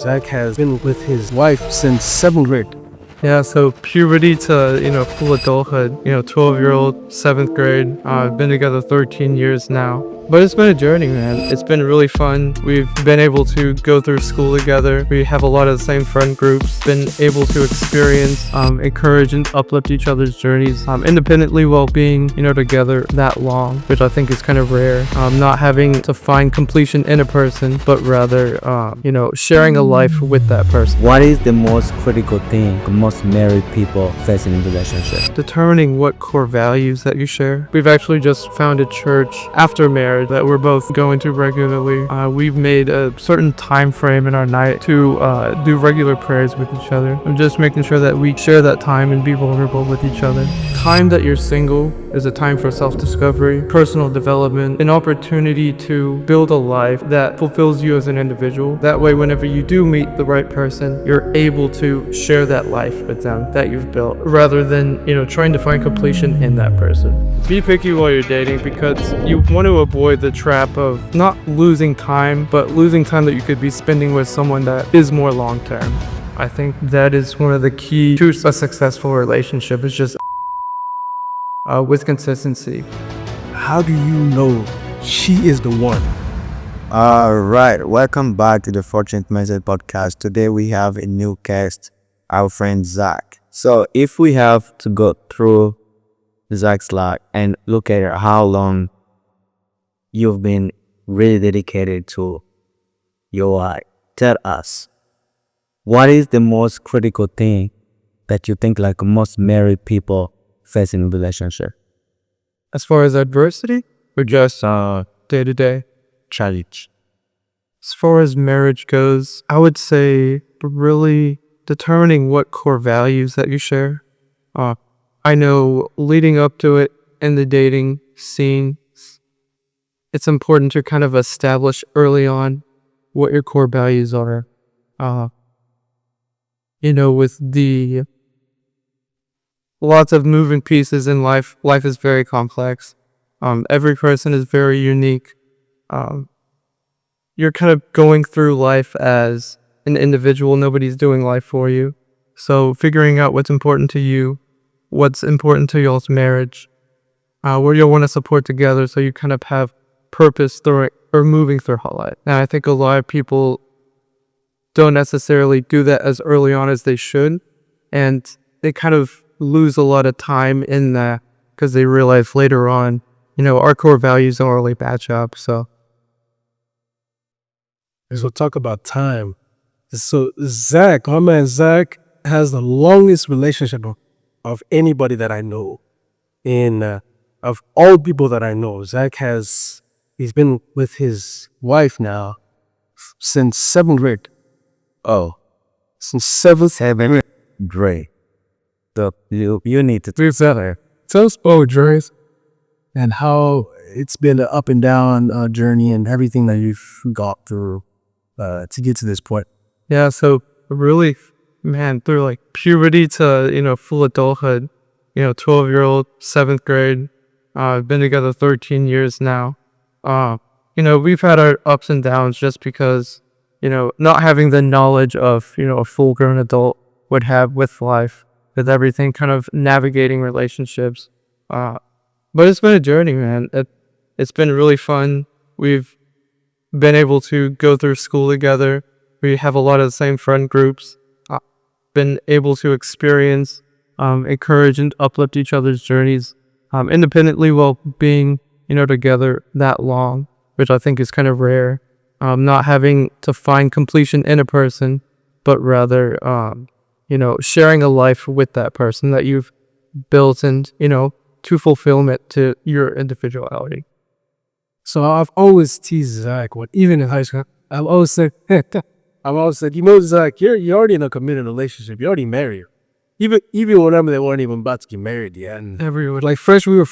Zach has been with his wife since 7th grade. Yeah, so puberty to, full adulthood, 12-year-old, 7th grade. I've been together 13 years now. But it's been a journey, man. It's been really fun. We've been able to go through school together. We have a lot of the same friend groups. Been able to experience, encourage and uplift each other's journeys independently while being, together that long, which I think is kind of rare. Not having to find completion in a person, but rather, sharing a life with that person. What is the most critical thing most married people face in a relationship? Determining what core values that you share. We've actually just found a church after marriage that we're both going to regularly. We've made a certain time frame in our night to do regular prayers with each other. I'm just making sure that we share that time and be vulnerable with each other. Time that you're single is a time for self-discovery, personal development, an opportunity to build a life that fulfills you as an individual. That way, whenever you do meet the right person, you're able to share that life with them that you've built, rather than, trying to find completion in that person. Be picky while you're dating, because you want to avoid the trap of not losing time, but losing time that you could be spending with someone that is more long-term. I think that is one of the key to a successful relationship, is just with consistency. How do you know she is the one? All right, welcome back to the Fortunate Mindset podcast. Today we have a new guest, our friend Zach. So if we have to go through Zach's life and look at how long you've been really dedicated to your life, tell us, what is the most critical thing that you think like most married people face in a relationship? As far as adversity, or just day-to-day Challenge. As far as marriage goes, I would say really determining what core values that you share. I know leading up to it in the dating scene, it's important to kind of establish early on what your core values are. With the lots of moving pieces in life is very complex. Every person is very unique. You're kind of going through life as an individual. Nobody's doing life for you. So figuring out what's important to you, what's important to y'all's marriage, where you'll want to support together, so you kind of have purpose through it, or moving through whole life. And I think a lot of people don't necessarily do that as early on as they should, and they kind of lose a lot of time in that, because they realize later on, our core values don't really match up. So we'll talk about time. So Zach, my man Zach, has the longest relationship of anybody that I know. Of all people that I know, he's been with his wife now since 7th grade. Oh, Since 7th great. So you need to We've better. Tell us about Dre's and how it's been an up and down journey, and everything that you've got through to get to this point. yeah, so really, man, through like puberty to, full adulthood, 12-year-old, 7th grade. I've been together 13 years now. We've had our ups and downs, just because, not having the knowledge of, a full-grown adult would have with life, with everything, kind of navigating relationships. But it's been a journey, man. It's been really fun. We've been able to go through school together. We have a lot of the same friend groups. Been able to experience, encourage and uplift each other's journeys independently while being, together that long, which I think is kind of rare. Not having to find completion in a person, but rather, sharing a life with that person that you've built, and, to fulfillment to your individuality. So I've always teased Zach, even in high school, I've always said, Zach, you're already in a committed relationship. You're already married. Even whenever they weren't even about to get married yet. And Everyone. like we were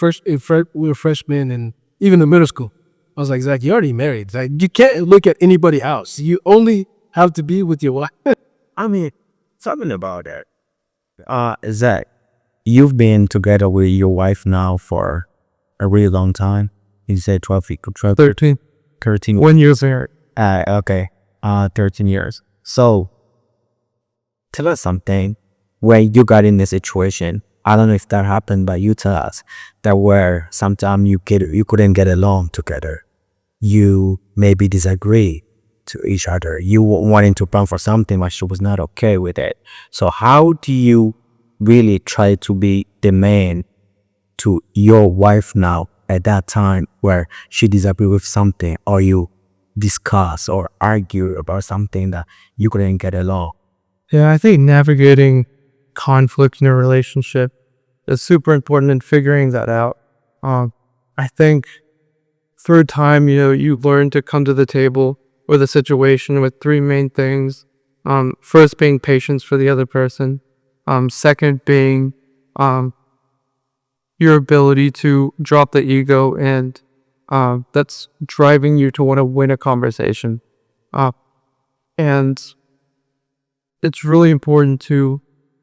freshmen, and even in middle school, I was like, Zach, you're already married. Like, you can't look at anybody else. You only have to be with your wife. I mean, something about that. Zach, you've been together with your wife now for a really long time. You said 12 years. 13. 13. 1 year married. Okay. 13 years. So tell us something when you got in this situation. I don't know if that happened, but you tell us that where sometimes you couldn't get along together. You maybe disagree to each other. You wanting to plan for something, but she was not okay with it. So how do you really try to be the man to your wife now at that time where she disagree with something, or you discuss or argue about something that you couldn't get along? Yeah, I think navigating conflict in a relationship is super important in figuring that out. I think through time, you learn to come to the table with a situation with three main things. First being patience for the other person. Second being your ability to drop the ego, and that's driving you to want to win a conversation. And it's really important to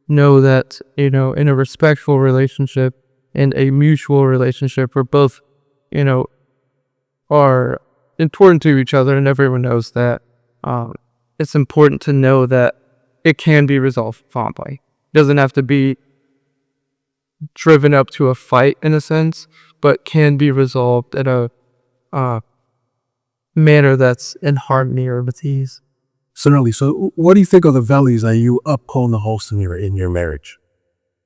know that, in a respectful relationship and a mutual relationship where both, are important to each other and everyone knows that, it's important to know that it can be resolved fondly. It doesn't have to be driven up to a fight in a sense, but can be resolved in a manner that's in harmony or with ease. Certainly. So, what do you think are the values that you uphold the most in your marriage?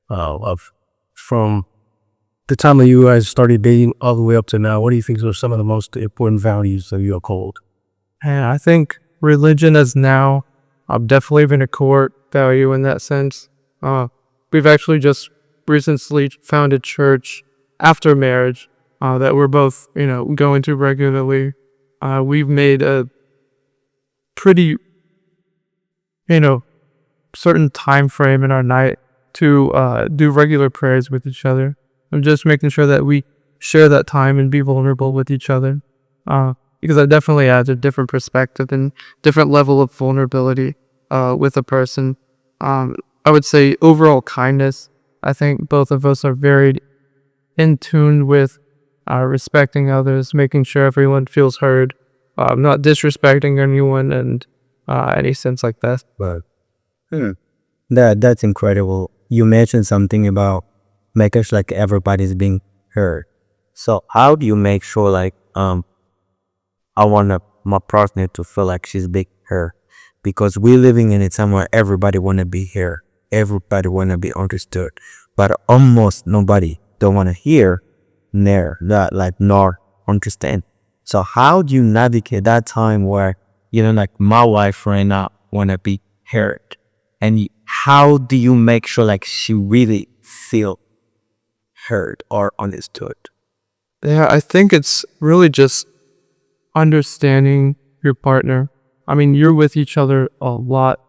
Of from the time that you guys started dating all the way up to now, what do you think are some of the most important values that you uphold? And I think religion is now definitely been a core value in that sense. We've actually just recently founded church after marriage that we're both, going to regularly. We've made a pretty, certain time frame in our night to do regular prayers with each other. I'm just making sure that we share that time and be vulnerable with each other. Because that definitely adds a different perspective and different level of vulnerability with a person. I would say overall kindness. I think both of us are very in tune with respecting others, making sure everyone feels heard, not disrespecting anyone and any sense like that. But that's incredible. You mentioned something about making sure like everybody's being heard. So how do you make sure like I want my partner to feel like she's being heard? Because we're living in a time where everybody wanna be here, everybody wanna be understood, but almost nobody don't wanna hear nor understand. So how do you navigate that time where like my wife right now wanna be heard, and how do you make sure like she really feel heard or understood? Yeah, I think it's really just understanding your partner. I mean, you're with each other a lot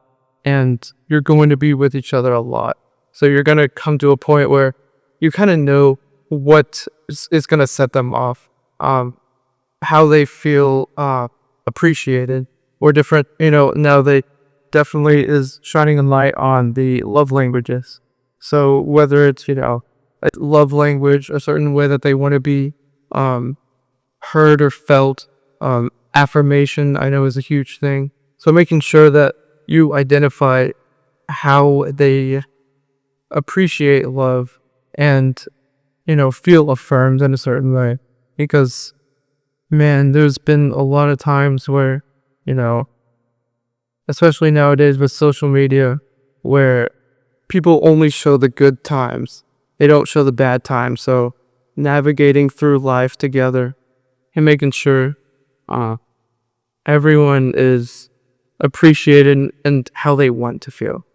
and you're going to be with each other a lot. So you're going to come to a point where you kind of know what is going to set them off, how they feel appreciated or different. Now they definitely is shining a light on the love languages. So whether it's, a love language, a certain way that they want to be heard or felt, affirmation I know is a huge thing. So making sure that you identify how they appreciate love and, feel affirmed in a certain way. Because, man, there's been a lot of times where, especially nowadays with social media, where people only show the good times. They don't show the bad times. So navigating through life together and making sure everyone is appreciated and how they want to feel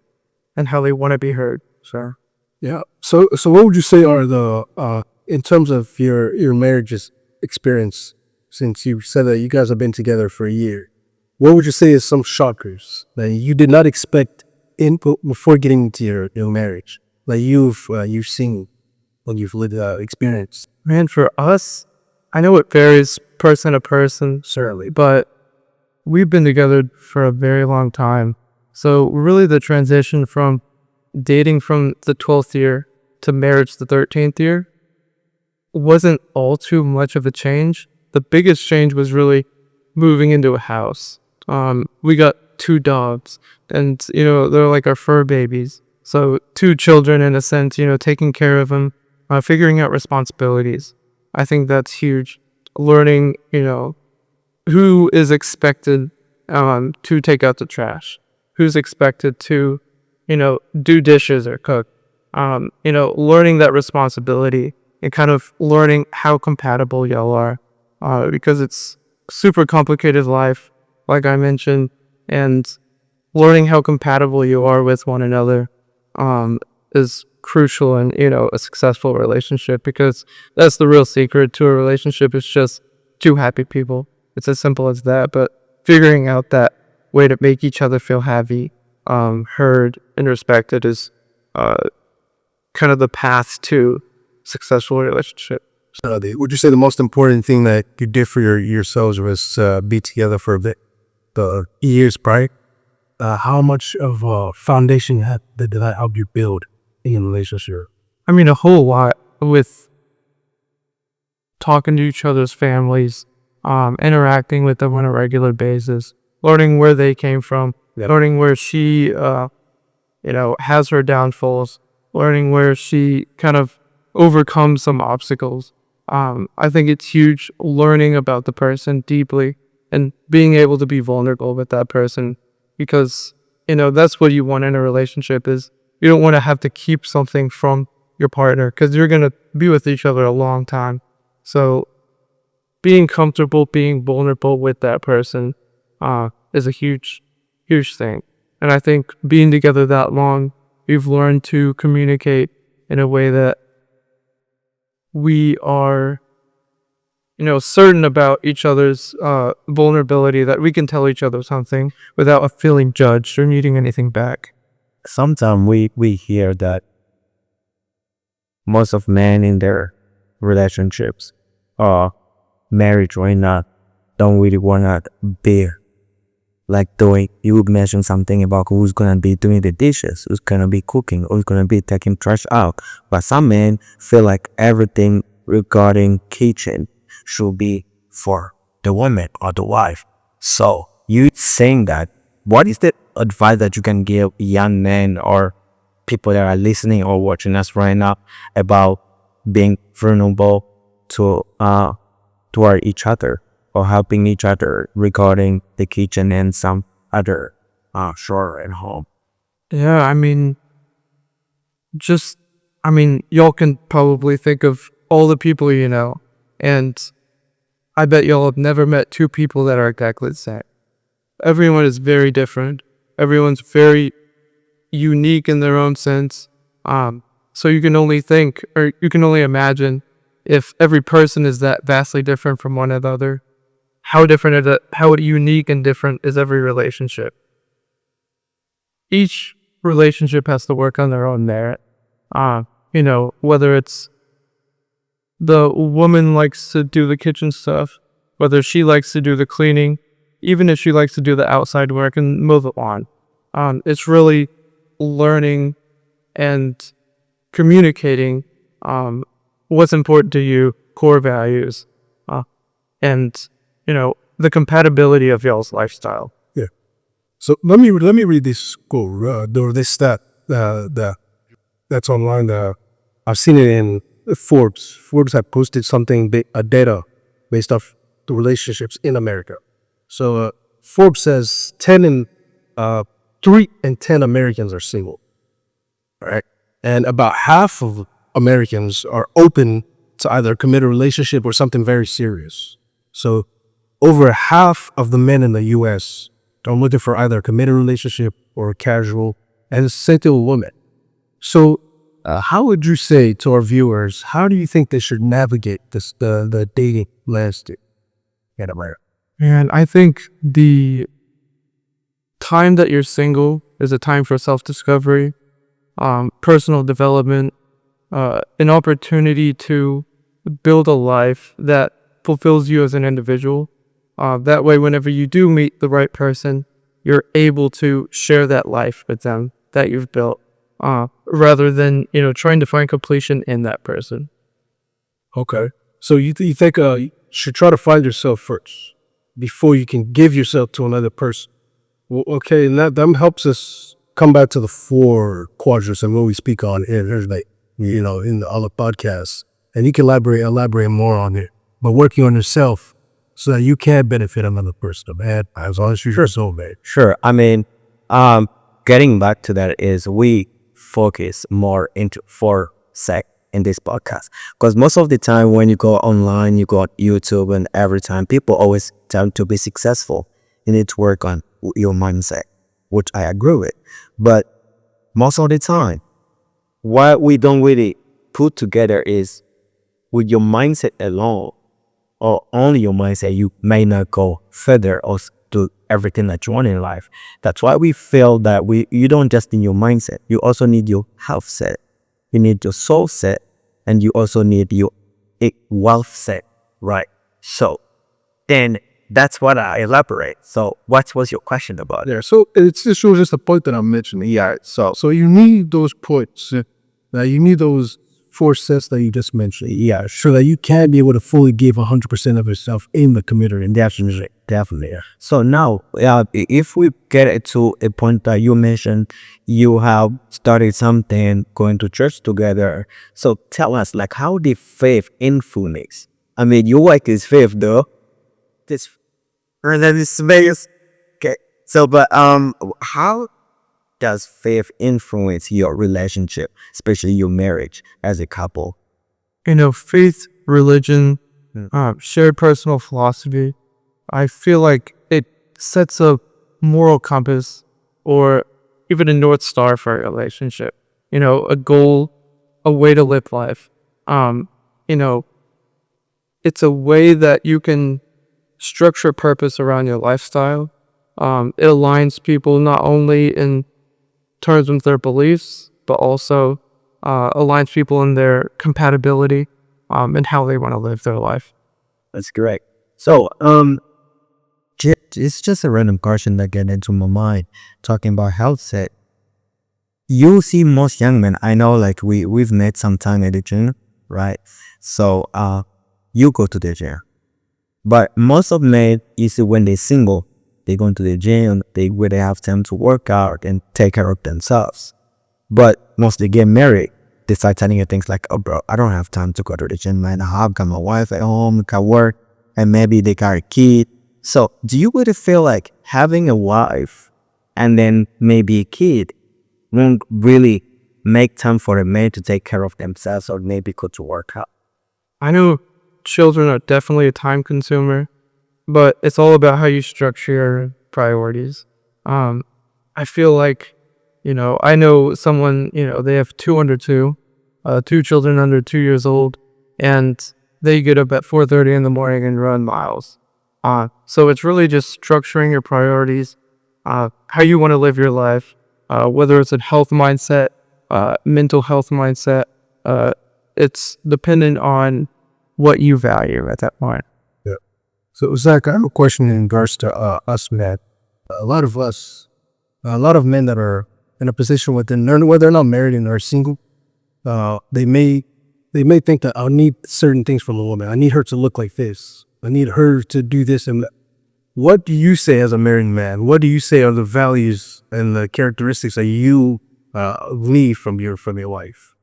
and how they want to be heard. So Yeah. So what would you say are the in terms of your marriage's experience, since you said that you guys have been together for a year, what would you say is some shockers that you did not expect before getting into your new marriage, that you've seen when you've lived experienced? man, for us, I know it varies person to person, certainly, but we've been together for a very long time. So really the transition from dating from the 12th year to marriage the 13th year wasn't all too much of a change. The biggest change was really moving into a house. We got two dogs, and they're like our fur babies. So two children in a sense, taking care of them, figuring out responsibilities. I think that's huge. Learning, who is expected to take out the trash, who's expected to, do dishes or cook. Learning that responsibility and kind of learning how compatible y'all are, because it's super complicated life, like I mentioned, and learning how compatible you are with one another is crucial in a successful relationship, because that's the real secret to a relationship. It's just two happy people. It's as simple as that. But figuring out that way to make each other feel happy, heard, and respected is kind of the path to successful relationship. Would you say the most important thing that you did for yourselves was be together for the years prior? How much of a foundation did that help you build in a relationship? I mean, a whole lot, with talking to each other's families, interacting with them on a regular basis, learning where they came from, learning where she, has her downfalls, learning where she kind of overcomes some obstacles. I think it's huge learning about the person deeply and being able to be vulnerable with that person, because, that's what you want in a relationship. Is you don't want to have to keep something from your partner, because you're going to be with each other a long time. So being comfortable, being vulnerable with that person is a huge, huge thing. And I think being together that long, we've learned to communicate in a way that we are, certain about each other's vulnerability, that we can tell each other something without feeling judged or needing anything back. Sometimes we hear that most of men in their relationships or marriage right now don't really want to be like doing. You would mention something about who's gonna be doing the dishes, who's gonna be cooking, who's gonna be taking trash out. But some men feel like everything regarding kitchen should be for the woman or the wife. So you saying that, what is the advice that you can give young men or people that are listening or watching us right now about being vulnerable to toward each other, or helping each other regarding the kitchen and some other chore at home? Yeah, y'all can probably think of all the people and I bet y'all have never met two people that are exactly the same. Everyone is very different. Everyone's very unique in their own sense. So you can only think, or you can only imagine, if every person is that vastly different from one another, how unique and different is every relationship. Each relationship has to work on their own merit. Whether it's the woman likes to do the kitchen stuff, whether she likes to do the cleaning, even if she likes to do the outside work and mow the lawn. It's really learning and communicating what's important to you, core values, and the compatibility of y'all's lifestyle. Yeah. So let me read this quote or this stat that's online. I've seen it in Forbes. Forbes had posted something, a data based off the relationships in America. So Forbes says 3 in 10 Americans are single. All right, and about half of Americans are open to either a committed relationship or something very serious. So over half of the men in the U.S. are looking for either a committed relationship or a casual, and same thing with women. So how would you say to our viewers, how do you think they should navigate the dating landscape in America? And I think the time that you're single is a time for self-discovery, personal development, an opportunity to build a life that fulfills you as an individual. That way, whenever you do meet the right person, you're able to share that life with them that you've built, rather than, trying to find completion in that person. Okay. So you think you should try to find yourself first before you can give yourself to another person? Well, okay, and that helps us come back to the 4 quadrants and what we speak on here, like, in the other podcasts. And you can elaborate more on it. But working on yourself so that you can benefit another person, man. As long as you're your soul, man. Sure. I mean, getting back to that is we focus more into for sec in this podcast because most of the time when you go online, you go on YouTube, and every time people always tell you to be successful, you need to work on your mindset, which I agree with. But most of the time, what we don't really put together is with your mindset alone or only your mindset, you may not go further or do everything that you want in life. That's why we feel that you don't just need your mindset, you also need your health set, you need your soul set, and you also need your wealth set, right? So then that's what I elaborate. So what was your question about? Yeah, so it's just a point that I'm mentioning. Yeah, So you need those points. You need those 4 sets that you just mentioned. Yeah, so that you can be able to fully give 100% of yourself in the community. definitely. Yeah. So now, if we get it to a point that you mentioned, you have started something, going to church together. So tell us, like, how did faith influence? I mean, you like his faith, though. This, and then this space. Okay. So, but how does faith influence your relationship, especially your marriage as a couple? Faith, religion, shared personal philosophy. I feel like it sets a moral compass or even a North Star for a relationship. A goal, a way to live life. You know, it's a way that you can structure purpose around your lifestyle. It aligns people not only in terms of their beliefs, but also aligns people in their compatibility and how they want to live their life. That's correct. So, it's just a random question that get into my mind talking about health set. You see most young men, I know, like we've met sometime at the gym, right? So, you go to the gym, but most of men, you see, when they're single, they go to the gym, where they have time to work out and take care of themselves. But once they get married, they start telling you things like, "Oh, bro, I don't have time to go to the gym, man. I've got my wife at home, can work, and maybe they got a kid." So, do you really feel like having a wife and then maybe a kid won't really make time for a man to take care of themselves or maybe go to work out? I know children are definitely a time consumer, but it's all about how you structure your priorities. I feel like, I know someone, they have two under two, 2 children under 2 years old, and they get up at 4:30 in the morning and run miles. So it's really just structuring your priorities, how you want to live your life, whether it's a health mindset, mental health mindset. It's dependent on what you value at that point. Yeah. So, Zach, I have a question in regards to us, man. A lot of men that are in a position where they're not married and are single, they may think that I need certain things from a woman. I need her to look like this. I need her to do this and that. What do you say as a married man? What do you say are the values and the characteristics that you leave from your wife?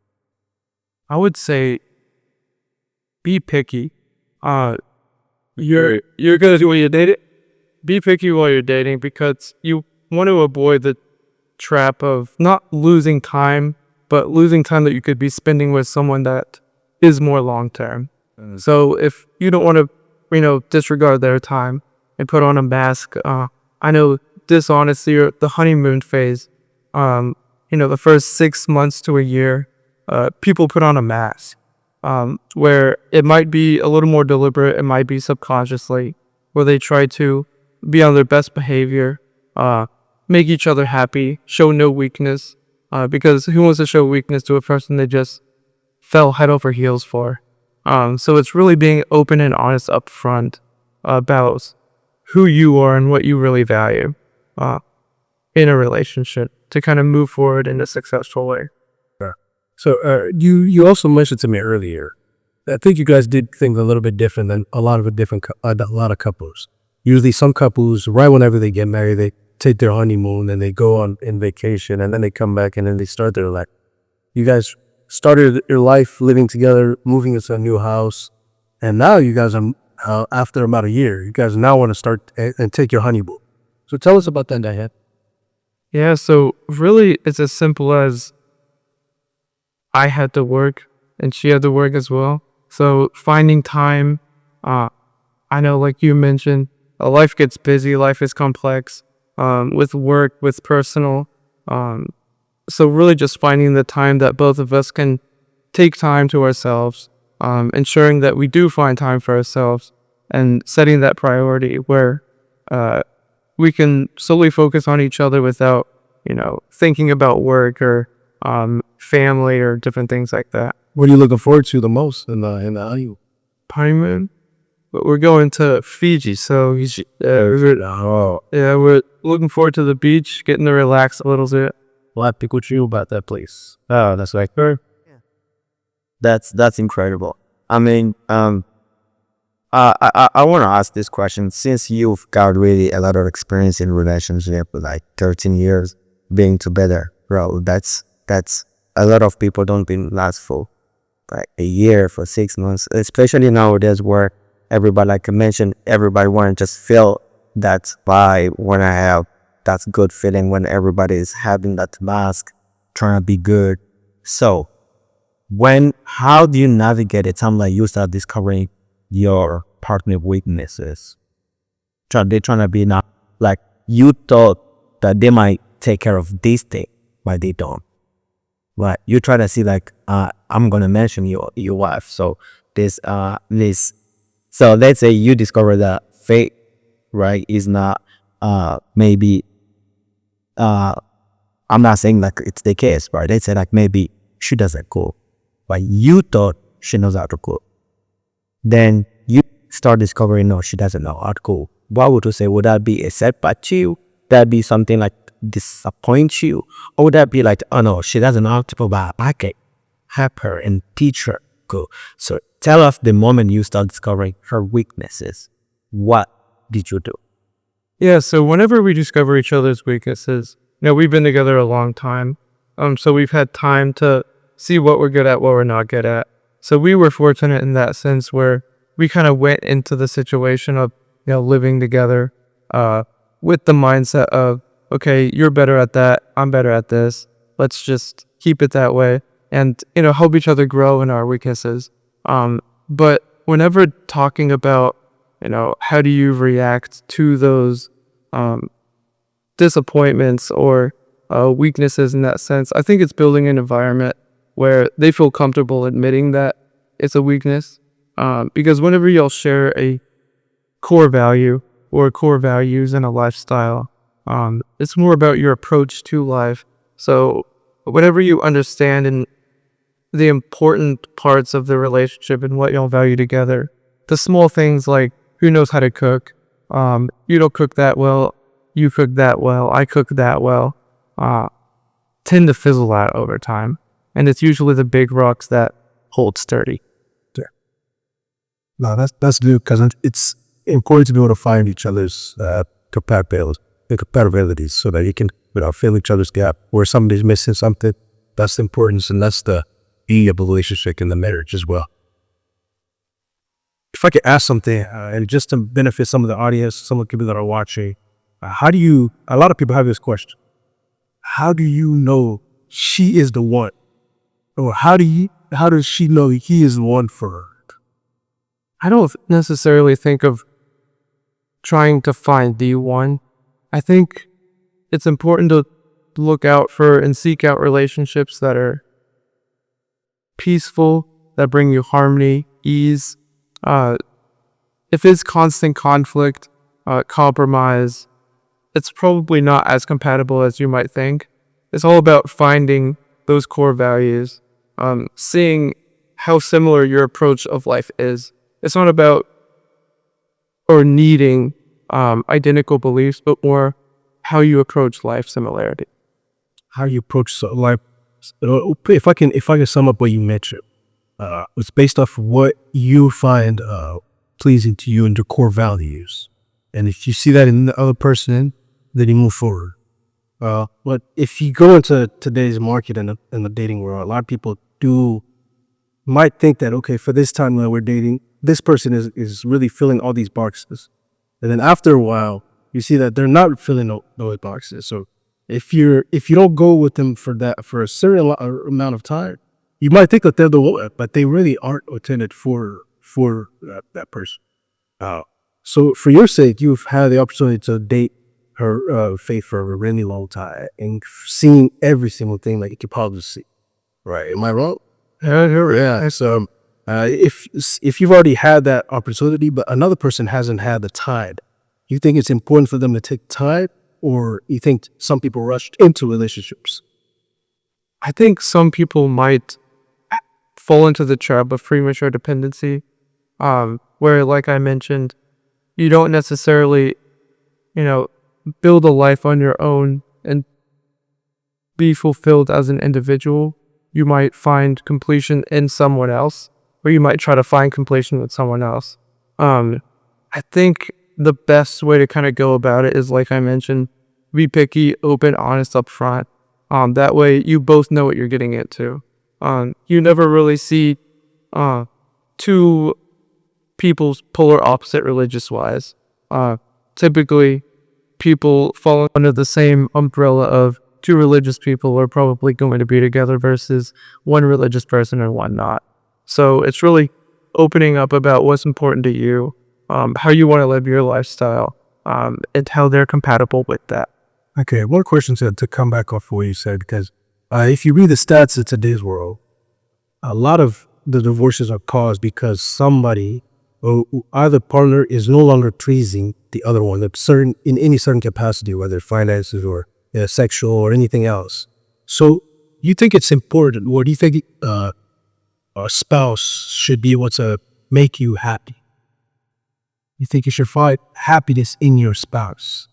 I would say be picky. You're gonna do when you're dating. Be picky while you're dating because you want to avoid the trap of not losing time, but losing time that you could be spending with someone that is more long term. So if you don't want to, disregard their time and put on a mask, I know dishonesty or the honeymoon phase, the first 6 months to a year, people put on a mask, where it might be a little more deliberate, it might be subconsciously, where they try to be on their best behavior, make each other happy, show no weakness, because who wants to show weakness to a person they just fell head over heels for? So it's really being open and honest up front about who you are and what you really value in a relationship to kind of move forward in a successful way. So you also mentioned to me earlier, I think you guys did things a little bit different than a lot of couples. Usually some couples, right whenever they get married, they take their honeymoon and they go on in vacation and then they come back and then they start their life. You guys started your life living together, moving into a new house, and now you guys are after about a year, you guys now want to start and take your honeymoon. So tell us about that, Diane. Yeah, so really it's as simple as I had to work and she had to work as well. So finding time, I know like you mentioned, life gets busy, life is complex, with work, with personal. So really just finding the time that both of us can take time to ourselves, ensuring that we do find time for ourselves and setting that priority where we can solely focus on each other without, thinking about work or family or different things like that. What are you looking forward to the most in the honeymoon? Honeymoon? But we're going to Fiji, so Oh, yeah, we're looking forward to the beach, getting to relax a little bit. what picked you about that place? Oh, that's like that's incredible. I mean, I want to ask this question since you've got really a lot of experience in relationship, like 13 years being together, bro. That's a lot of people don't been last for like a year, for 6 months, especially nowadays where everybody, like I mentioned, everybody want to just feel that vibe when I have that good feeling when everybody is having that mask, trying to be good. So how do you navigate a time like you start discovering your partner weaknesses? They're trying to be not like you thought that they might take care of this thing, but they don't. But you try to see like I'm gonna mention your wife. So this so let's say you discover that fate, right, is not maybe I'm not saying like it's the case, right? Let's say like maybe she doesn't cook, but you thought she knows how to cook. Then you start discovering no, she doesn't know how to cook. What would you say? Would that be a setback to you? That be something like disappoint you? Or would that be like, oh no, she doesn't know how to cook, but I can help her and teach her cook? So tell us the moment you start discovering her weaknesses. What did you do? Yeah, so whenever we discover each other's weaknesses, we've been together a long time. So we've had time to see what we're good at, what we're not good at. So we were fortunate in that sense where we kind of went into the situation of, living together, with the mindset of, okay, you're better at that, I'm better at this. Let's just keep it that way and, help each other grow in our weaknesses. But whenever talking about, how do you react to those disappointments or weaknesses in that sense, I think it's building an environment where they feel comfortable admitting that it's a weakness. Because whenever y'all share a core value or core values in a lifestyle, it's more about your approach to life. So whatever you understand in the important parts of the relationship and what y'all value together, the small things like who knows how to cook, you don't cook that well, you cook that well, I cook that well, tend to fizzle out over time. And it's usually the big rocks that hold sturdy. No, that's good because it's important to be able to find each other's compatibilities so that you can fill each other's gap. Where somebody's missing something, that's the importance, and that's the E of the relationship in the marriage as well. If I could ask something, and just to benefit some of the audience, some of the people that are watching, a lot of people have this question: how do you know she is the one, or how does she know he is the one for her? I don't necessarily think of trying to find the one. I think it's important to look out for and seek out relationships that are peaceful, that bring you harmony, ease. If it's constant conflict, compromise, it's probably not as compatible as you might think. It's all about finding those core values, seeing how similar your approach of life is. It's not about or needing identical beliefs, but more how you approach life similarity. How you approach life. If I can sum up what you mentioned, it's based off of what you find pleasing to you and your core values. And if you see that in the other person, then you move forward. But if you go into today's market in the dating world, a lot of people might think that, okay, for this time that we're dating, this person is really filling all these boxes. And then after a while, you see that they're not filling those boxes. So if you don't go with them for a certain amount of time, you might think that they're the one, but they really aren't intended for that person. So for your sake, you've had the opportunity to date her Faith for a really long time and seeing every single thing that you could possibly see. Right? Am I wrong? Yeah. So if you've already had that opportunity, but another person hasn't had the time, you think it's important for them to take time, or you think some people rushed into relationships? I think some people might fall into the trap of premature dependency, where, like I mentioned, you don't necessarily, build a life on your own and be fulfilled as an individual. You might find completion in someone else, or you might try to find completion with someone else. I think the best way to kind of go about it is, like I mentioned, be picky, open, honest up front. That way you both know what you're getting into. You never really see two people's polar opposite religious wise. Typically, people fall under the same umbrella of two religious people are probably going to be together versus one religious person and one not. So it's really opening up about what's important to you, how you want to live your lifestyle, and how they're compatible with that. Okay, one question to come back off of what you said, because if you read the stats in today's world, a lot of the divorces are caused because somebody or either partner is no longer pleasing the other one in any certain capacity, whether finances or sexual or anything else. So you think it's important, or do you think a spouse should be able to make you happy? You think you should find happiness in your spouse?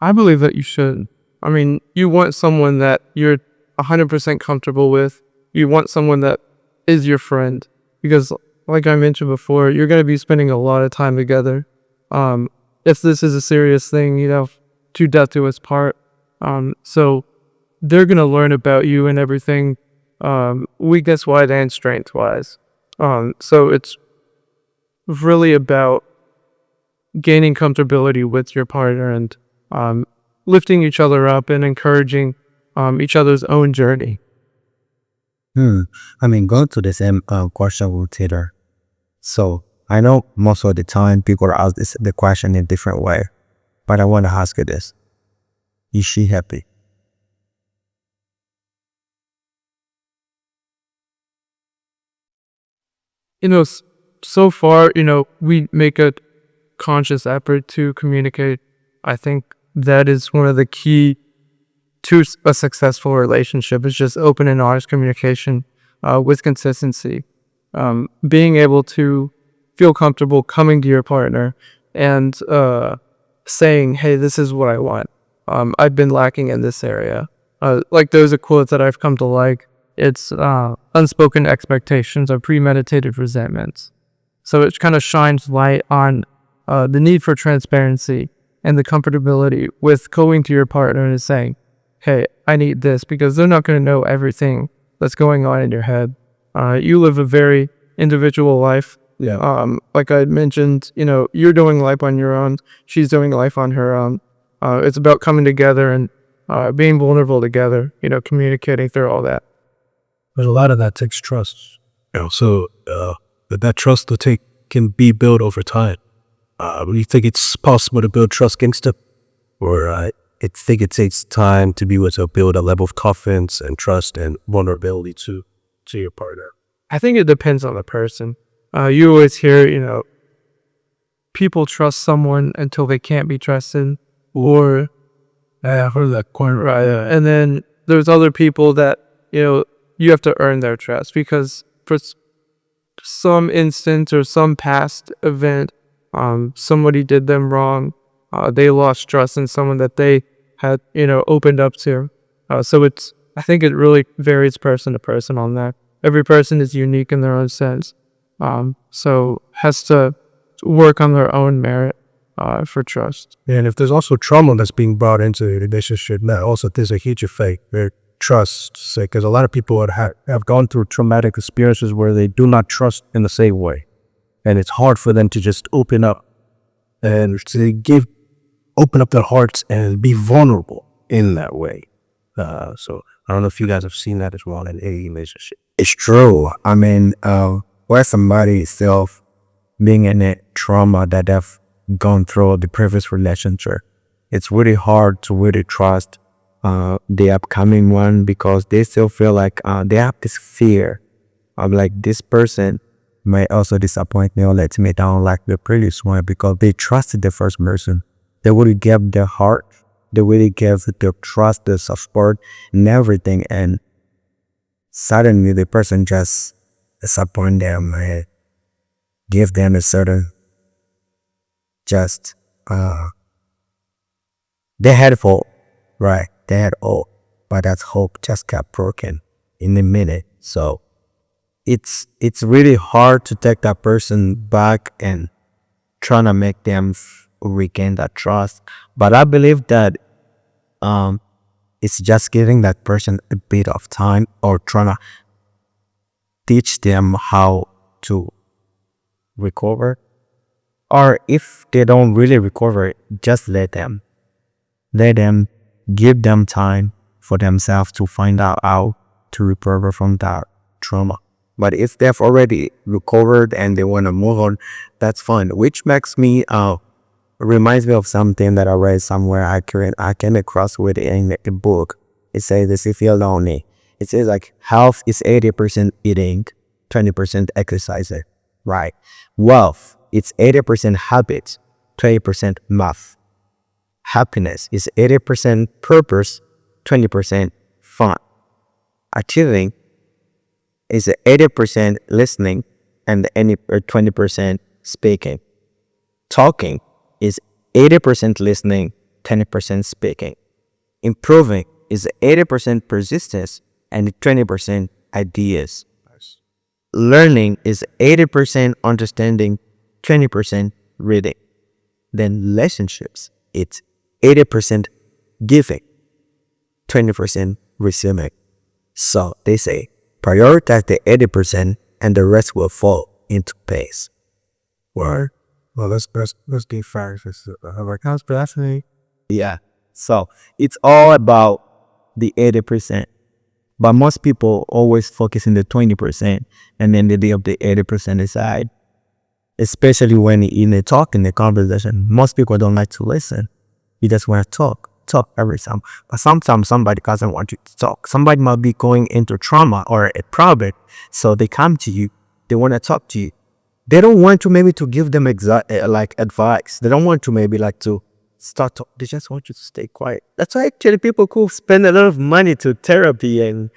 I believe that you should. I mean, you want someone that you're 100% comfortable with. You want someone that is your friend, because like I mentioned before, you're going to be spending a lot of time together. If this is a serious thing, to death do us part. So they're going to learn about you and everything, weakness-wise and strength-wise. So it's really about gaining comfortability with your partner and lifting each other up and encouraging each other's own journey. I mean, going to the same question with Taylor. So I know most of the time people ask the question in a different way, but I want to ask you this: is she happy? So far, we make a conscious effort to communicate. I think that is one of the key to a successful relationship, is just open and honest communication with consistency. Being able to feel comfortable coming to your partner and saying, hey, this is what I want. I've been lacking in this area. Like there's a quote that I've come to like. It's unspoken expectations are premeditated resentments. So it kind of shines light on the need for transparency and the comfortability with going to your partner and saying, hey, I need this, because they're not going to know everything that's going on in your head. You live a very individual life. Yeah. Like I mentioned, you're doing life on your own. She's doing life on her own. It's about coming together and being vulnerable together, communicating through all that. But a lot of that takes trust. So that trust can be built over time. You think it's possible to build trust gangsta? Or I think it takes time to be able to build a level of confidence and trust and vulnerability to your partner? I think it depends on the person. You always hear, people trust someone until they can't be trusted, or I've heard that quite right. And then there's other people that, you have to earn their trust, because for some instance or some past event, somebody did them wrong. They lost trust in someone that they had, opened up to. So I think it really varies person to person on that. Every person is unique in their own sense. So has to work on their own merit. for trust. And if there's also trauma that's being brought into the relationship, that also there's a huge effect where trust, because a lot of people have gone through traumatic experiences where they do not trust in the same way. And it's hard for them to just open up and to open up their hearts and be vulnerable in that way. So I don't know if you guys have seen that as well in a relationship. It's true. I mean, where somebody itself being in a trauma that they've gone through the previous relationship, it's really hard to really trust the upcoming one because they still feel like they have this fear of like this person might also disappoint me or let me down like the previous one because they trusted the first person. They really gave their heart, they really gave their trust, their support, and everything. And suddenly the person just disappoint them and give them a certain just they had hope, right? They had hope, but that hope just got broken in a minute. So it's really hard to take that person back and trying to make them regain that trust. But I believe that it's just giving that person a bit of time or trying to teach them how to recover. Or if they don't really recover, just let them give them time for themselves to find out how to recover from that trauma. But if they've already recovered and they want to move on, that's fine. Which makes me reminds me of something that I read somewhere. I came across with in a book. It says if you're lonely, it says like health is 80% eating, 20% exercising, right? Wealth, it's 80% habits, 20% math. Happiness is 80% purpose, 20% fun. Achieving is 80% listening and 20% speaking. Talking is 80% listening, 20% speaking. Improving is 80% persistence and 20% ideas. Learning is 80% understanding, 20% reading. Then relationships, it's 80% giving, 20% receiving. So they say, prioritize the 80% and the rest will fall into place. Well, let's get facts. How's fascinating. Yeah. So it's all about the 80%. But most people always focus on the 20% and then they leave the 80% aside. Especially when in a talk, in a conversation, most people don't like to listen. You just want to talk every time. But sometimes somebody doesn't want you to talk. Somebody might be going into trauma or a problem. So they come to you. They want to talk to you. They don't want to maybe to give them like advice. They don't want to maybe like to start talk. They just want you to stay quiet. That's why actually people could spend a lot of money to therapy and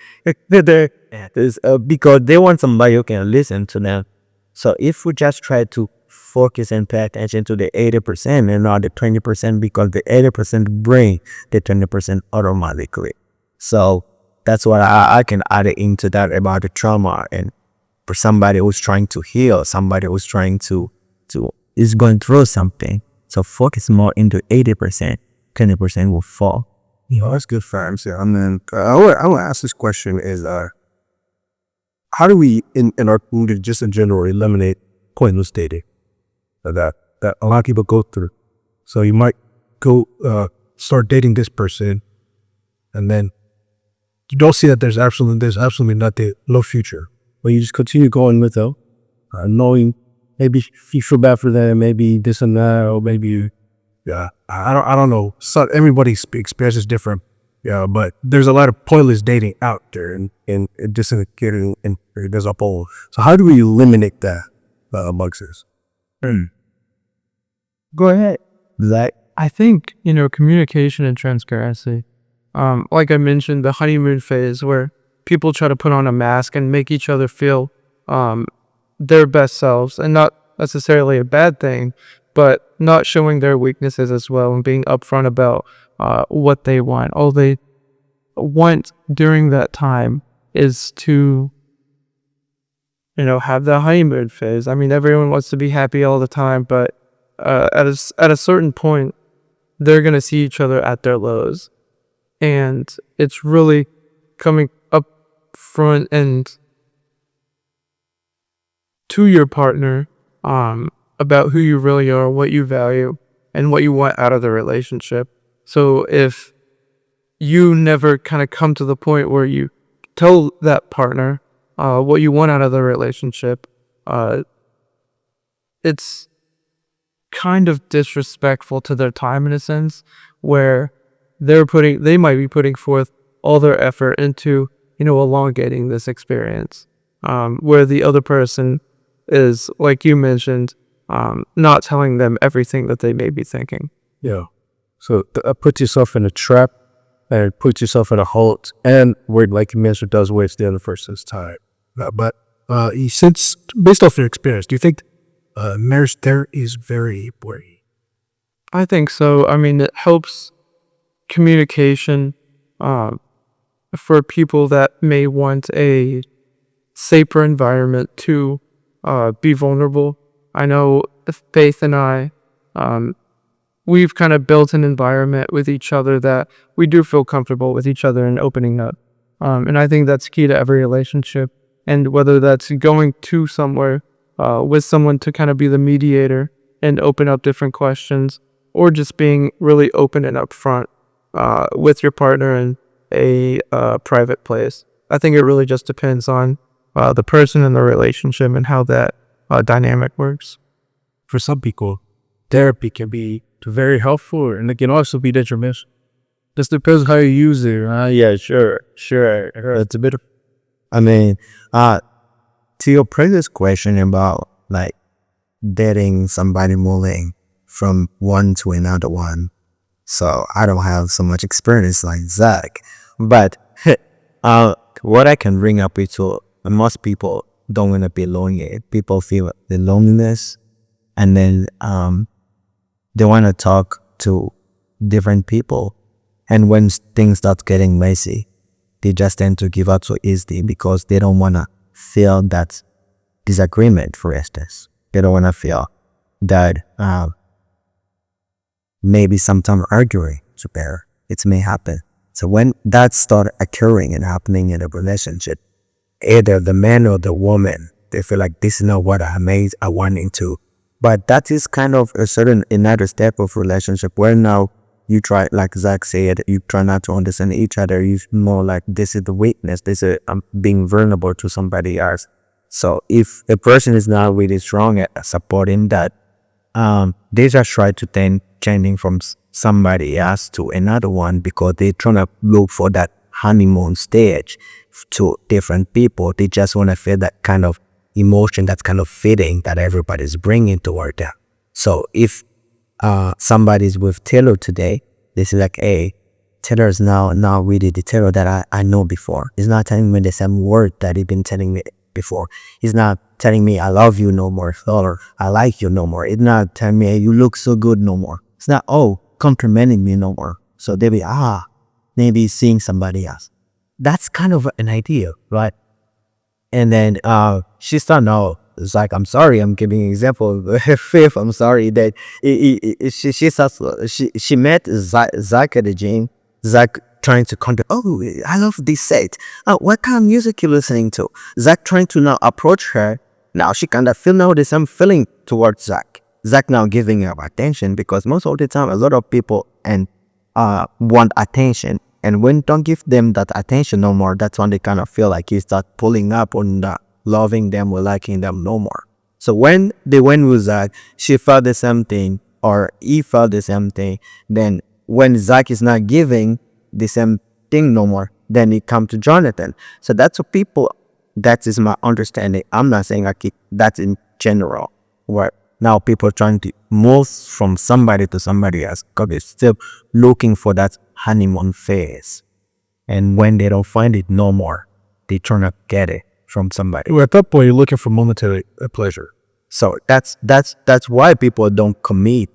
because they want somebody who can listen to them. So if we just try to focus and pay attention to the 80% and not the 20% because the 80% bring the 20% automatically. So that's what I can add into that about the trauma. And for somebody who's trying to heal, somebody who's trying to is going through something. So focus more into 80%, 20% will fall. That's good facts. Yeah. And then I want to ask this question is, how do we in our community just in general eliminate pointless dating that a lot of people go through? So you might go start dating this person and then you don't see that there's absolutely nothing, no future. But you just continue going with them, knowing maybe you feel bad for them, maybe this and that, or maybe I don't know. So everybody's experience is different. Yeah, but there's a lot of pointless dating out there and just getting and there's a whole. So how do we eliminate that amongst us? Go ahead. I think, communication and transparency. Like I mentioned, the honeymoon phase where people try to put on a mask and make each other feel their best selves, and not necessarily a bad thing, but not showing their weaknesses as well and being upfront about what they want. All they want during that time is to, have the honeymoon phase. I mean, everyone wants to be happy all the time, but at a certain point, they're gonna see each other at their lows, and it's really coming up front and to your partner, about who you really are, what you value, and what you want out of the relationship. So if you never kind of come to the point where you tell that partner what you want out of the relationship, uh, it's kind of disrespectful to their time in a sense, where they might be putting forth all their effort into, elongating this experience, where the other person is, like you mentioned, not telling them everything that they may be thinking. Yeah. So put yourself in a trap and put yourself in a halt, and where, like you mentioned, does waste the other person's time. But since based off your experience, do you think marriage there is very important? I think so. I mean, it helps communication, for people that may want a safer environment to be vulnerable. I know Faith and I, we've kind of built an environment with each other that we do feel comfortable with each other and opening up. And I think that's key to every relationship. And whether that's going to somewhere with someone to kind of be the mediator and open up different questions, or just being really open and upfront with your partner in a private place. I think it really just depends on the person and the relationship and how that dynamic works. For some people, therapy can be very helpful, and it can also be detrimental. Just depends how you use it. Yeah, sure. It's a bit of, I mean, to your previous question about like dating somebody moving from one to another one. So I don't have so much experience like Zach, but what I can bring up is to most people don't want to be lonely. People feel the loneliness, and then they want to talk to different people. And when things start getting messy, they just tend to give up so easily because they don't want to feel that disagreement, for instance. They don't want to feel that maybe sometimes arguing to bear. It may happen. So when that start occurring and happening in a relationship, either the man or the woman, they feel like this is not what I want into. But that is kind of another step of relationship where now you try, like Zach said, you try not to understand each other. You more like, this is the weakness. This is being vulnerable to somebody else. So if a person is not really strong at supporting that, they just try to then changing from somebody else to another one because they're trying to look for that honeymoon stage to different people. They just want to feel that kind of emotion, that kind of feeling that everybody's bringing toward them. So if somebody's with Taylor today, they say like, hey, Taylor is now really the Taylor that I know before. He's not telling me the same word that he's been telling me before. He's not telling me I love you no more, or I like you no more. It's not telling me, hey, you look so good no more. It's not, complimenting me no more. So they be, maybe seeing somebody else. That's kind of an idea, right? And then she started, no, it's like, I'm sorry, I'm giving an example. Fifth, I'm sorry that she met Zach at the gym. Zach trying to contact, I love this set. What kind of music you listening to? Zach trying to now approach her. Now she kind of feel now the same feeling towards Zach. Zach now giving her attention because most of the time a lot of people want attention. And when don't give them that attention no more, that's when they kind of feel like you start pulling up on that, loving them or liking them no more. So when they went with Zach, she felt the same thing, or he felt the same thing. Then when Zach is not giving the same thing no more, then it come to Jonathan. So that's what people, that is my understanding. I'm not saying like that's in general, where now people are trying to move from somebody to somebody else because they're still looking for that honeymoon phase. And when they don't find it no more, they try to get it from somebody. Well, at that point, you're looking for momentary pleasure. So that's why people don't commit,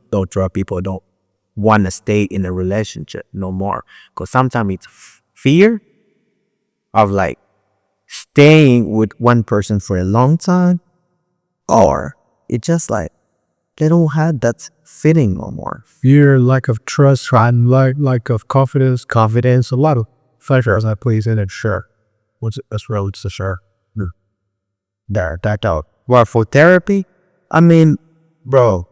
people don't want to stay in a relationship no more. Because sometimes it's fear of like staying with one person for a long time, or it's just like they don't have that feeling no more. Fear, lack of trust, and lack of confidence, a lot of factors that plays in it. Sure. That's where it's a sure. There, that out. Well, for therapy, I mean, bro,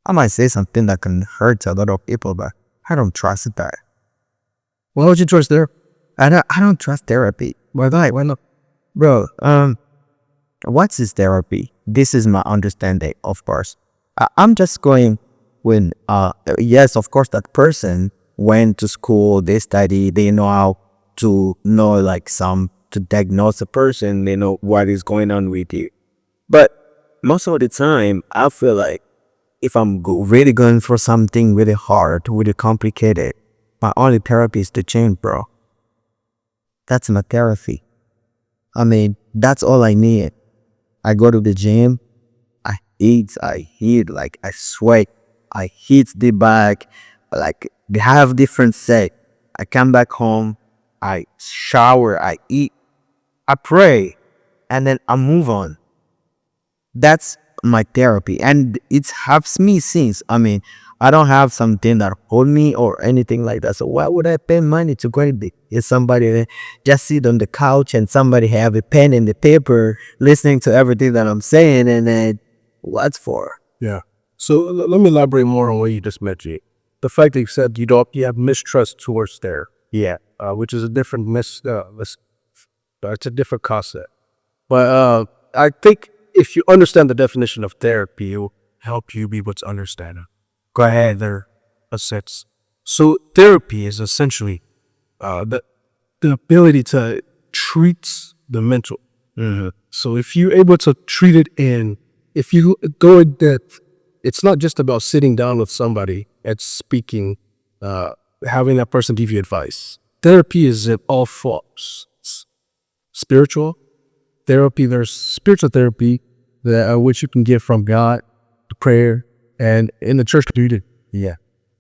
I might say something that can hurt a lot of people, but I don't trust that. Why would you trust there? I don't trust therapy. Why not? Why not? Bro, what is therapy? This is my understanding, of course. I'm just going when, yes, of course, that person went to school, they study, they know how to know like to diagnose a person, they know what is going on with you. But most of the time, I feel like if I'm really going for something really hard, really complicated, my only therapy is to change, bro. That's my therapy. I mean, that's all I need. I go to the gym, I eat, like I sweat, I hit the bag, like they have different set. I come back home, I shower, I eat, I pray, and then I move on. That's my therapy, and it helps me since. I mean, I don't have something that hold me or anything like that. So why would I pay money to go and is somebody there just sit on the couch and somebody have a pen and the paper listening to everything that I'm saying, and then what for? Yeah. So let me elaborate more on what you just mentioned. The fact that you said you have mistrust towards there. Yeah. Which is a different it's a different concept. But I think if you understand the definition of therapy, it will help you be able to understand it. Go ahead, there assets. So therapy is essentially the ability to treat the mental. So if you're able to treat it if you go in depth, it's not just about sitting down with somebody and speaking, having that person give you advice. Therapy is in all forms. Spiritual therapy, there's spiritual therapy which you can get from God, prayer, and in the church community. Yeah.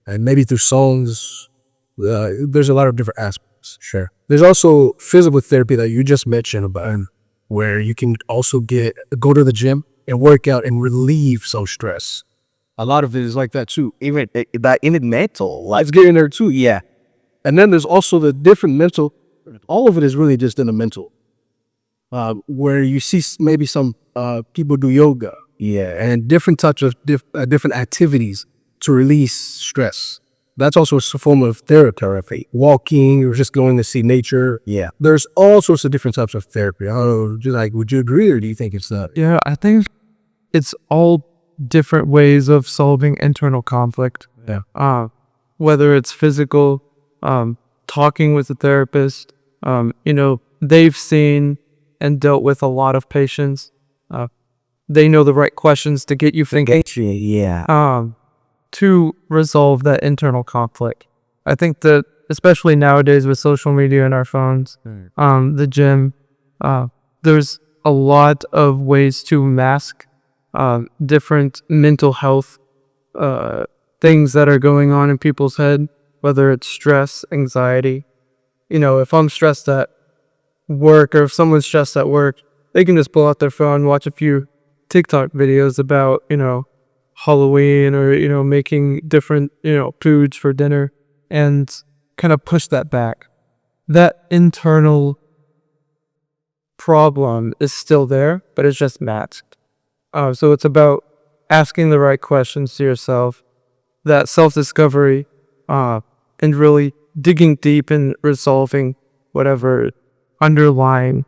And maybe through songs. There's a lot of different aspects. Sure. There's also physical therapy that you just mentioned about, where you can also go to the gym and work out and relieve some stress. A lot of it is like that too. Even mental, It's getting there too. yeah. And then there's also the different mental. All of it is really just in the mental, where you see maybe some people do yoga, and different types of different activities to release stress. That's also a form of therapy. Walking or just going to see nature. Yeah. There's all sorts of different types of therapy. I don't know, just like, would you agree or do you think it's not? Yeah, I think it's all different ways of solving internal conflict. Yeah. Whether it's physical, talking with a therapist, they've seen and dealt with a lot of patients. They know the right questions to get you thinking, Yeah. to resolve that internal conflict. I think that especially nowadays with social media and our phones, the gym, there's a lot of ways to mask different mental health things that are going on in people's head, whether it's stress, anxiety. If I'm stressed at work, or if someone's stressed at work, they can just pull out their phone, watch a few TikTok videos about, Halloween, or, making different, foods for dinner, and kind of push that back. That internal problem is still there, but it's just masked. So it's about asking the right questions to yourself, that self-discovery, and really digging deep and resolving whatever underlying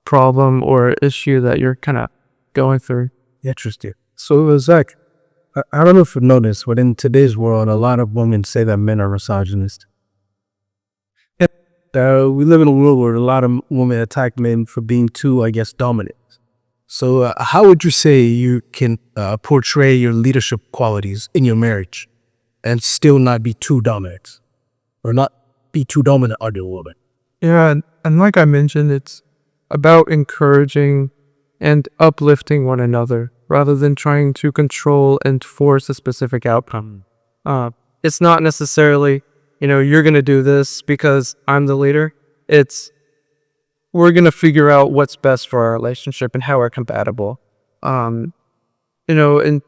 problem or issue that you're kind of going through. Interesting. So, Zach, I don't know if you've noticed, but in today's world, a lot of women say that men are misogynist. We live in a world where a lot of women attack men for being too, I guess, dominant. So how would you say you can portray your leadership qualities in your marriage and still not be too dominant, or not be too dominant on your woman? Yeah, and like I mentioned, it's about encouraging and uplifting one another rather than trying to control and force a specific outcome. It's not necessarily, you're going to do this because I'm the leader. It's, we're going to figure out what's best for our relationship and how we're compatible. in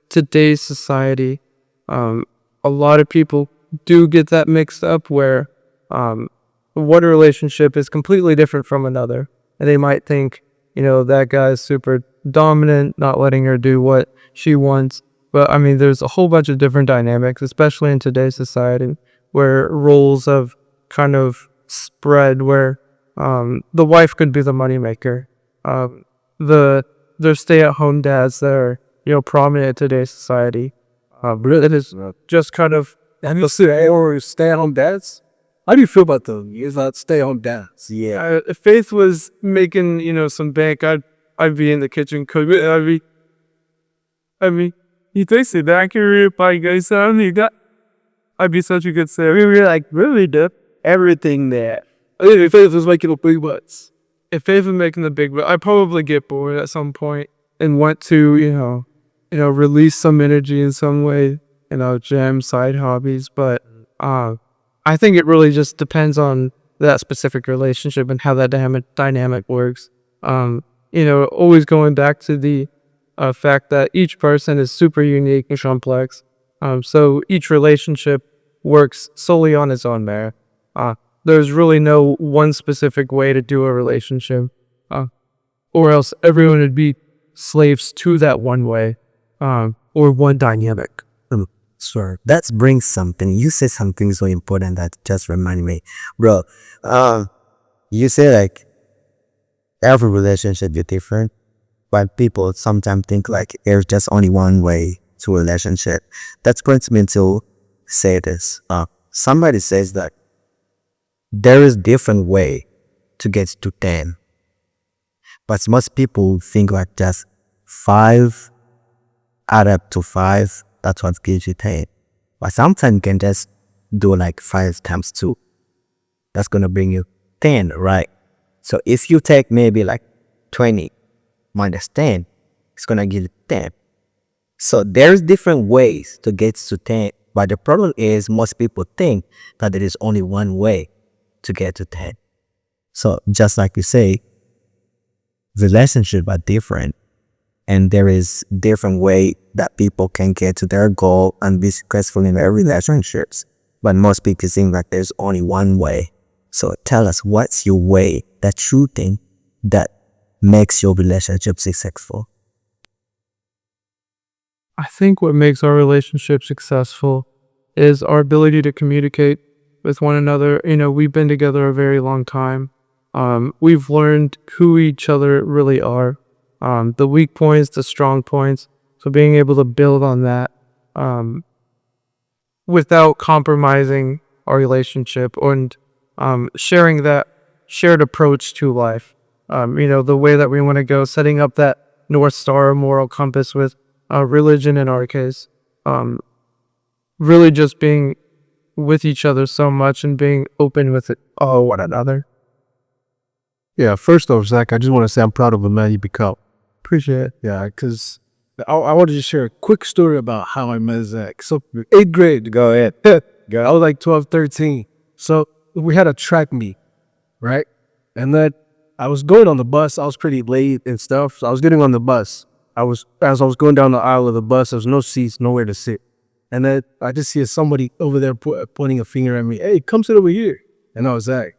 today's society, a lot of people do get that mixed up where one relationship is completely different from another. And they might think, that guy's super dominant, not letting her do what she wants. But I mean, there's a whole bunch of different dynamics, especially in today's society, where roles have kind of spread, where the wife could be the moneymaker. There's stay-at-home dads that are, prominent in today's society. It is just kind of, Have you seen or stay-at-home dads? How do you feel about them? Is that stay-at-home dads? Yeah. if Faith was making, some bank, I'd be in the kitchen cooking. You think so that I can read by guys? I'd be such a good sailor. We were like really dip everything there. If Faith was making the big bucks. If Faith was making the big, I'd probably get bored at some point and want to, release some energy in some way, jam side hobbies. But I think it really just depends on that specific relationship and how that dynamic works. Always going back to the fact that each person is super unique and complex. So each relationship works solely on its own merit. There's really no one specific way to do a relationship, or else everyone would be slaves to that one way, or one dynamic. Sure. That brings something. You say something so important that just reminded me. Bro, you say like every relationship is different, but people sometimes think like there's just only one way to a relationship. That brings me to say this. Somebody says that there is different way to get to 10. But most people think like just 5 add up to 5. That's what gives you 10. But sometimes you can just do like 5 times 2. That's going to bring you 10, right? So if you take maybe like 20 minus 10, it's going to give you 10. So there's different ways to get to 10. But the problem is most people think that there is only one way to get to 10. So just like you say, relationships are different. And there is different way that people can get to their goal and be successful in their relationships. But most people think that there's only one way. So tell us, what's your way that you think that makes your relationship successful? I think what makes our relationship successful is our ability to communicate with one another. We've been together a very long time. We've learned who each other really are. The weak points, the strong points. So being able to build on that without compromising our relationship and sharing that shared approach to life. The way that we want to go, setting up that North Star moral compass with religion in our case. Really just being with each other so much and being open with it, one another. Yeah, first off, Zach, I just want to say I'm proud of the man you become. Appreciate it. Yeah, because I wanted to share a quick story about how I met Zach. So 8th grade, go ahead. I was like 12, 13. So we had a track meet, right? And then I was going on the bus. I was pretty late and stuff. So I was getting on the bus. As I was going down the aisle of the bus, there was no seats, nowhere to sit. And then I just see somebody over there pointing a finger at me. Hey, come sit over here. And I was Zach.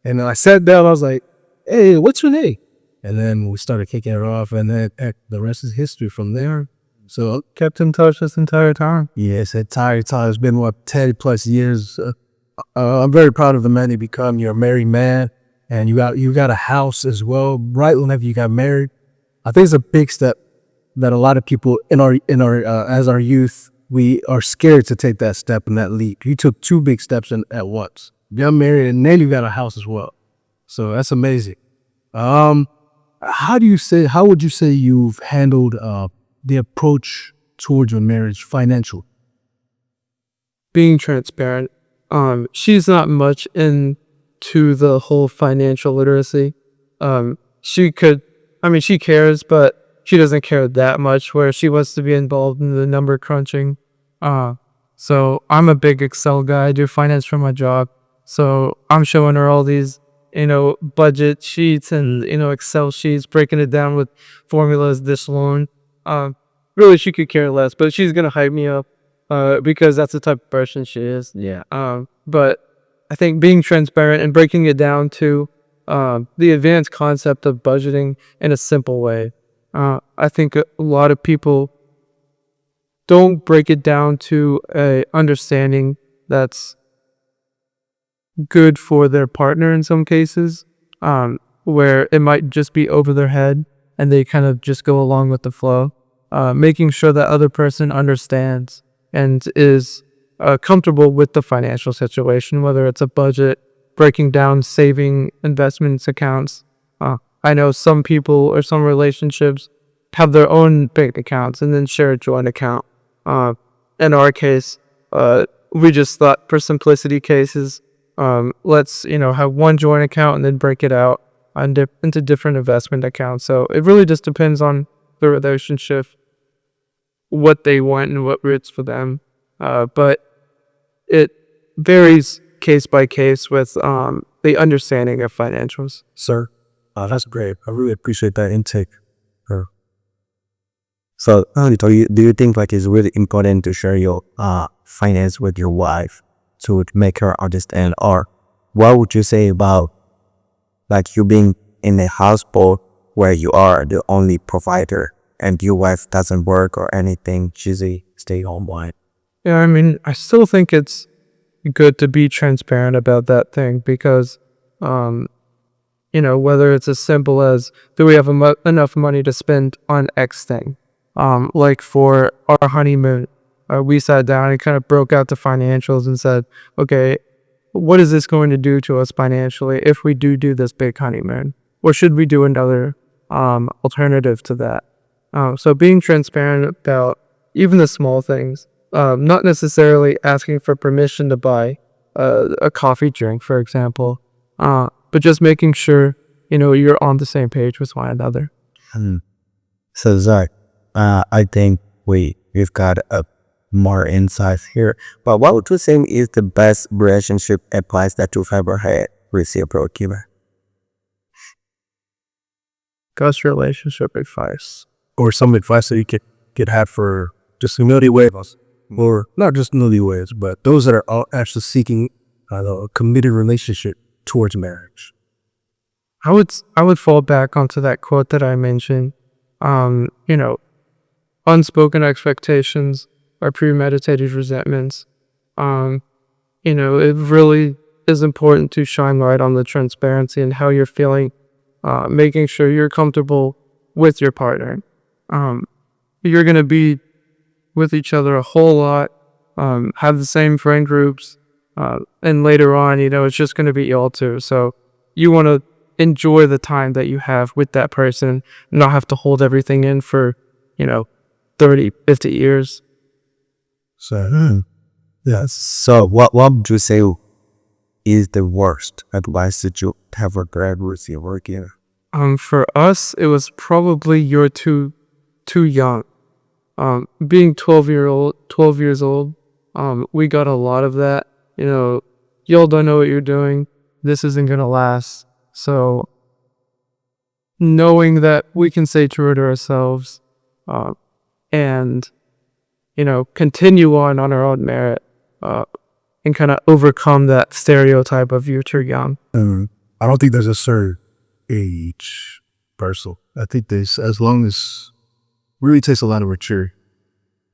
And then I sat down. I was like, hey, what's your name? And then we started kicking it off. And then the rest is history from there. So Kept in touch this entire time. yes, that entire time. It's been, 10 plus years. I'm very proud of the man you become. You're a married man. And you got a house as well. Right whenever you got married. I think it's a big step that a lot of people in our as our youth, we are scared to take that step and that leap. You took 2 big steps at once. You got married and then you got a house as well. So that's amazing. How would you say you've handled the approach towards your marriage financially? Being transparent. She's not much into the whole financial literacy. She cares, but she doesn't care that much where she wants to be involved in the number crunching. So I'm a big Excel guy. I do finance for my job. So I'm showing her all these, budget sheets and, Excel sheets, breaking it down with formulas, this loan. Really, she could care less, but she's gonna hype me up, because that's the type of person she is. Yeah. But I think being transparent and breaking it down to the advanced concept of budgeting in a simple way. I think a lot of people don't break it down to a understanding that's good for their partner in some cases, where it might just be over their head and they kind of just go along with the flow. Making sure that other person understands and is comfortable with the financial situation, whether it's a budget, breaking down saving investments accounts. I know some people or some relationships have their own bank accounts and then share a joint account. In our case, we just thought for simplicity cases, let's have one joint account and then break it out into different investment accounts. So it really just depends on the relationship, what they want and what roots for them. But it varies case by case with the understanding of financials. Sir, that's great. I really appreciate that intake. So, do you think like it's really important to share your finance with your wife to make her understand, or what would you say about like you being in a household where you are the only provider and your wife doesn't work or anything, she's a stay-home wife? Yeah, I mean, I still think it's good to be transparent about that thing because, whether it's as simple as do we have enough money to spend on X thing, like for our honeymoon, we sat down and kind of broke out the financials and said, okay, what is this going to do to us financially if we do this big honeymoon, or should we do another alternative to that? So being transparent about even the small things. Not necessarily asking for permission to buy a coffee drink, for example, but just making sure, you're on the same page with one another. So Zach, I think we've got a more insights here. But what would you say is the best relationship advice that you've ever had with your bro giver? Best relationship advice. Or some advice that you could have for just newlyweds, or not just newlyweds, but those that are all actually seeking a committed relationship towards marriage. I would fall back onto that quote that I mentioned. Unspoken expectations are premeditated resentments. It really is important to shine light on the transparency and how you're feeling, making sure you're comfortable with your partner. You're going to be with each other a whole lot, have the same friend groups, and later on, it's just going to be y'all two. So you want to enjoy the time that you have with that person, not have to hold everything in for, 30, 50 years. So, yeah. So what would you say is the worst advice that you ever read with your work giver? For us, it was probably you're too young. Being 12 years old, we got a lot of that. Y'all don't know what you're doing. This isn't gonna last. So knowing that we can stay true to ourselves, and continue on our own merit, and kind of overcome that stereotype of you're too young. I don't think there's a certain age person. I think this, as long as really takes a lot of maturity,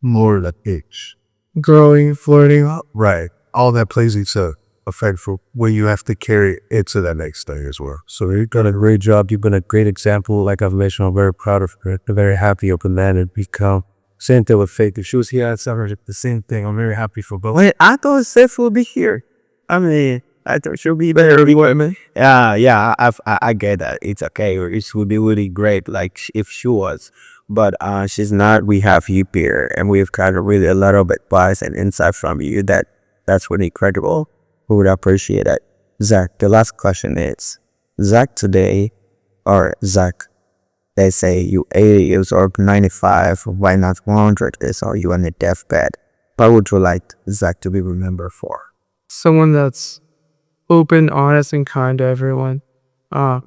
more than age. Growing, flirting. Right. All that plays into effect for when you have to carry it to that next thing as well. So you've done a great job. You've been a great example. Like I've mentioned, I'm very proud of her. I'm very happy of the man and become. Same thing with Faith. If she was here, I'd tell her the same thing. I'm very happy for both. Wait, I thought Seth would be here. I mean, I thought she'll be there. Yeah, I get that. It's okay. It would be really great, like if she was, but she's not. We have you here, and we've got really a lot of advice and insight from you. That's really incredible. We would appreciate it. Zach, the last question is, Zach today, or Zach, they say you 80 years old, 95, why not 100 years old? You on a deathbed. What would you like Zach to be remembered for? Someone that's open, honest, and kind to everyone. I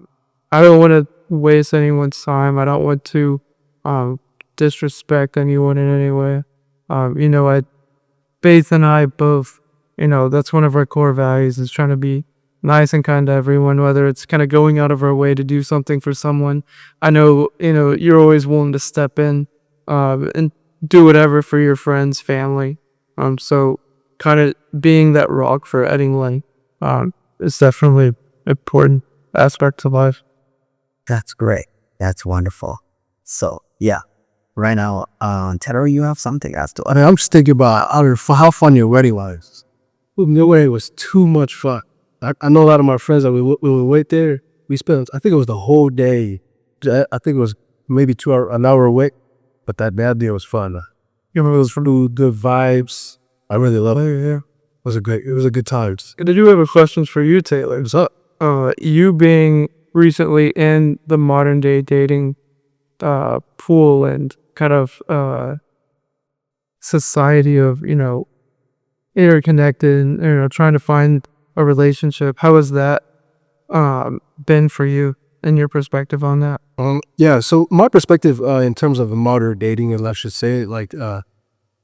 don't want to waste anyone's time. I don't want to disrespect anyone in any way. Faith and I both, that's one of our core values is trying to be nice and kind to everyone, whether it's kind of going out of our way to do something for someone. I know, you're always willing to step in, and do whatever for your friends, family. So kind of being that rock for anyone, is definitely important aspect to life. That's great. That's wonderful. So yeah, right now, Taylor, you have something else to I mean, I'm just thinking about how fun your wedding was. Your wedding was too much fun. I know a lot of my friends that we would wait there. We spent, I think it was the whole day. I think it was maybe 2 hour, an hour away, but that day was fun. You remember those food, the vibes. I really love it. Yeah, it was a good time. I do have a question for you, Taylor. What's up? You being recently in the modern day dating pool and kind of society of interconnected and trying to find a relationship, how has that been for you and your perspective on that? Yeah, so my perspective in terms of modern dating, let's just say, like,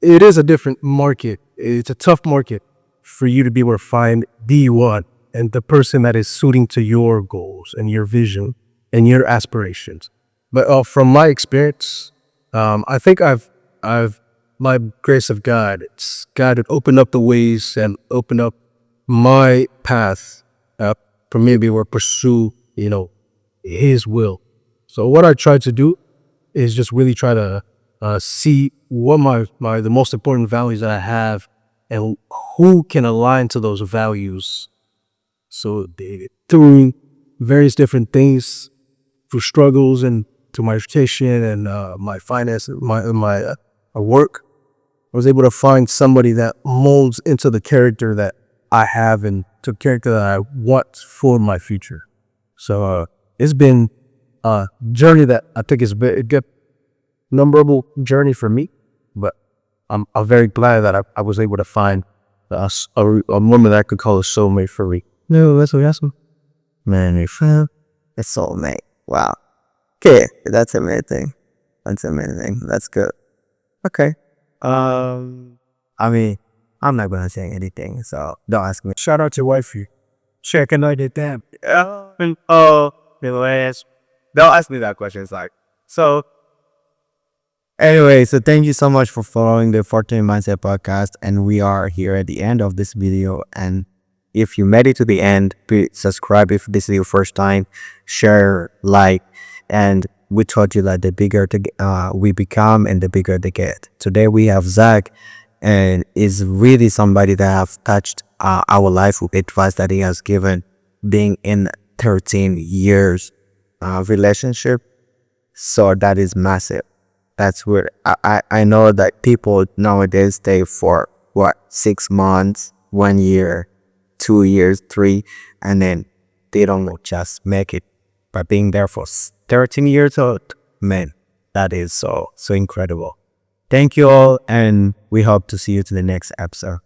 it is a different market. It's a tough market for you to be able to find the one and the person that is suiting to your goals and your vision and your aspirations. But from my experience, I think my grace of God, it's God had opened up the ways and opened up my path for me to be able to pursue, His will. So what I try to do is just really try to see what the most important values that I have and who can align to those values. So through various different things, through struggles and to my education and my finance, my work, I was able to find somebody that molds into the character that I have and to character that I want for my future. So it's been a journey that I think is a good, memorable journey for me. But I'm very glad that I was able to find a woman that I could call a soulmate for me. No, that's awesome. Man, we found a soulmate. Wow. Okay, that's amazing. That's amazing. That's good. Okay. I mean, I'm not gonna say anything, so don't ask me. Shout out to wifey. Checking out it them. Anyways, don't ask me that question. It's like, so anyway, so thank you so much for following the Fortune Mindset podcast, and we are here at the end of this video. And if you made it to the end, please subscribe if this is your first time, share, like, and we told you that the bigger we become and the bigger they get. Today we have Zach, and is really somebody that have touched our life with advice that he has given, being in 13 years relationship. So that is massive. That's where I know that people nowadays stay for 6 months, 1 year, 2 years, 3, and then they don't just make it. But being there for 13 years old, man, that is so incredible. Thank you all, and we hope to see you to the next episode.